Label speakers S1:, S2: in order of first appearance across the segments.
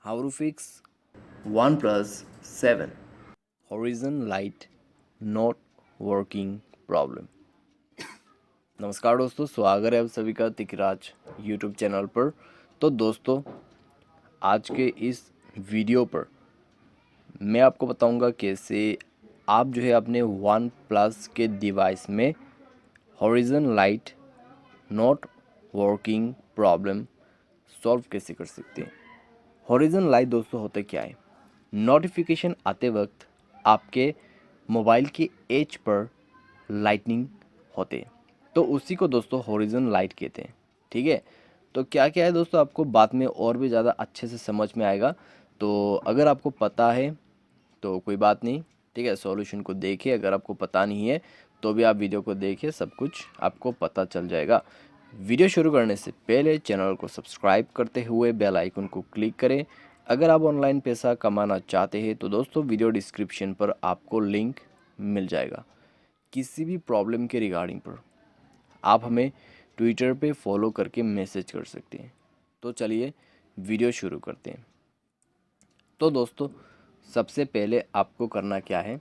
S1: How to fix
S2: OnePlus 7.
S1: horizon light not working problem। नमस्कार दोस्तों, स्वागत है आप सभी का तिकराज यूट्यूब चैनल पर। तो दोस्तों, आज के इस वीडियो पर मैं आपको बताऊंगा कैसे आप जो है अपने वन प्लस के डिवाइस में horizon light not working problem solve कैसे कर सकते हैं। हॉरिजन लाइट दोस्तों होता क्या है? नोटिफिकेशन आते वक्त आपके मोबाइल के एज पर लाइटनिंग होते हैं, तो उसी को दोस्तों हॉरिजन लाइट कहते हैं। ठीक है, तो क्या क्या है दोस्तों, आपको बाद में और भी ज़्यादा अच्छे से समझ में आएगा। तो अगर आपको पता है तो कोई बात नहीं, ठीक है, सॉल्यूशन को देखिए। अगर आपको पता नहीं है तो भी आप वीडियो को देखिए, सब कुछ आपको पता चल जाएगा। वीडियो शुरू करने से पहले चैनल को सब्सक्राइब करते हुए बेल आइकन को क्लिक करें। अगर आप ऑनलाइन पैसा कमाना चाहते हैं तो दोस्तों वीडियो डिस्क्रिप्शन पर आपको लिंक मिल जाएगा। किसी भी प्रॉब्लम के रिगार्डिंग पर आप हमें ट्विटर पे फॉलो करके मैसेज कर सकते हैं। तो चलिए वीडियो शुरू करते हैं। तो दोस्तों, सबसे पहले आपको करना क्या है,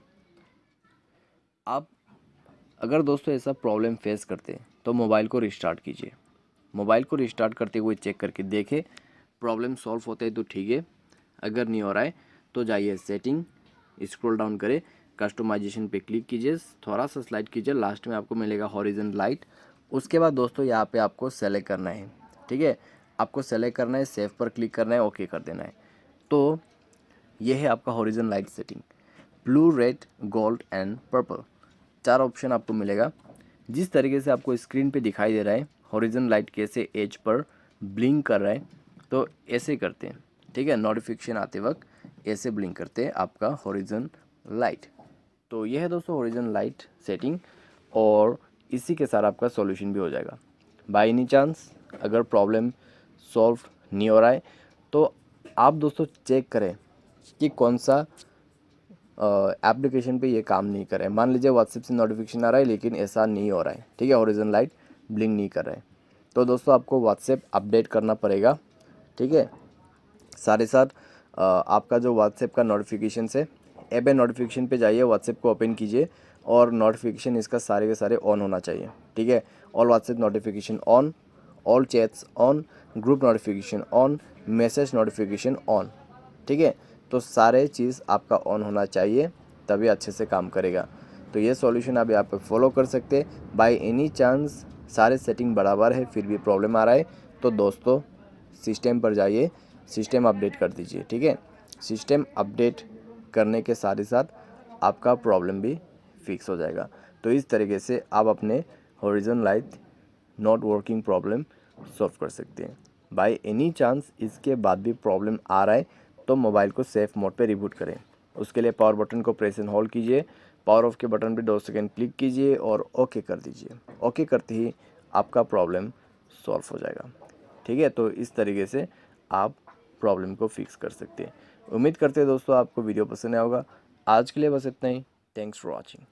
S1: आप अगर दोस्तों ऐसा प्रॉब्लम फेस करते हैं तो मोबाइल को रिस्टार्ट कीजिए। मोबाइल को रिस्टार्ट करते हुए चेक करके देखें, प्रॉब्लम सॉल्व होता है तो ठीक है, अगर नहीं हो रहा है तो जाइए सेटिंग, स्क्रॉल डाउन करें, कस्टमाइजेशन पे क्लिक कीजिए, थोड़ा सा स्लाइड कीजिए, लास्ट में आपको मिलेगा हॉरिजन लाइट। उसके बाद दोस्तों यहाँ पे आपको सेलेक्ट करना है। ठीक है, आपको सेलेक्ट करना है, सेव पर क्लिक करना है, ओके कर देना है। तो ये है आपका horizon light setting. Blue, red, gold and purple, चार ऑप्शन आपको मिलेगा। जिस तरीके से आपको स्क्रीन पे दिखाई दे रहा है हॉरिजन लाइट कैसे एज पर ब्लिंक कर रहा है, तो ऐसे करते हैं। ठीक है, नोटिफिकेशन आते वक्त ऐसे ब्लिंक करते हैं आपका हॉरिजन लाइट। तो यह है दोस्तों हॉरिजन लाइट सेटिंग, और इसी के साथ आपका सॉल्यूशन भी हो जाएगा। बाय एनी चांस अगर प्रॉब्लम सॉल्व नहीं हो रहा है तो आप दोस्तों चेक करें कि कौन सा एप्लीकेशन पे ये काम नहीं कर रहा है। मान लीजिए व्हाट्सएप से नोटिफिकेशन आ रहा है लेकिन ऐसा नहीं हो रहा है, ठीक है, हॉरिजन लाइट ब्लिंक नहीं कर रहा है, तो दोस्तों आपको व्हाट्सएप अपडेट करना पड़ेगा। ठीक है, साथ ही साथ आपका जो व्हाट्सएप का नोटिफिकेशन है, ऐप है, नोटिफिकेशन पे जाइए, व्हाट्सएप को ओपन कीजिए और नोटिफिकेशन इसका सारे के सारे ऑन होना चाहिए। ठीक है, all WhatsApp notification on, all chats on, group notification on, message notification on. ठीक है, तो सारे चीज़ आपका ऑन होना चाहिए, तभी अच्छे से काम करेगा। तो ये सॉल्यूशन आप यहाँ पे फॉलो कर सकते हैं। बाय एनी चांस सारे सेटिंग बराबर है फिर भी प्रॉब्लम आ रहा है तो दोस्तों सिस्टम पर जाइए, सिस्टम अपडेट कर दीजिए। ठीक है, सिस्टम अपडेट करने के साथ ही साथ आपका प्रॉब्लम भी फिक्स हो जाएगा। तो इस तरीके से आप अपने horizon light not working problem solve कर सकते हैं। बाय एनी चांस इसके बाद भी प्रॉब्लम आ रहा है तो मोबाइल को सेफ मोड पे रिबूट करें। उसके लिए पावर बटन को प्रेस एंड होल्ड कीजिए, पावर ऑफ के बटन पे 2 सेकंड क्लिक कीजिए और ओके कर दीजिए। ओके करते ही आपका प्रॉब्लम सॉल्व हो जाएगा। ठीक है, तो इस तरीके से आप प्रॉब्लम को फिक्स कर सकते हैं। उम्मीद करते हैं दोस्तों आपको वीडियो पसंद आया होगा। आज के लिए बस इतना ही। Thanks for watching.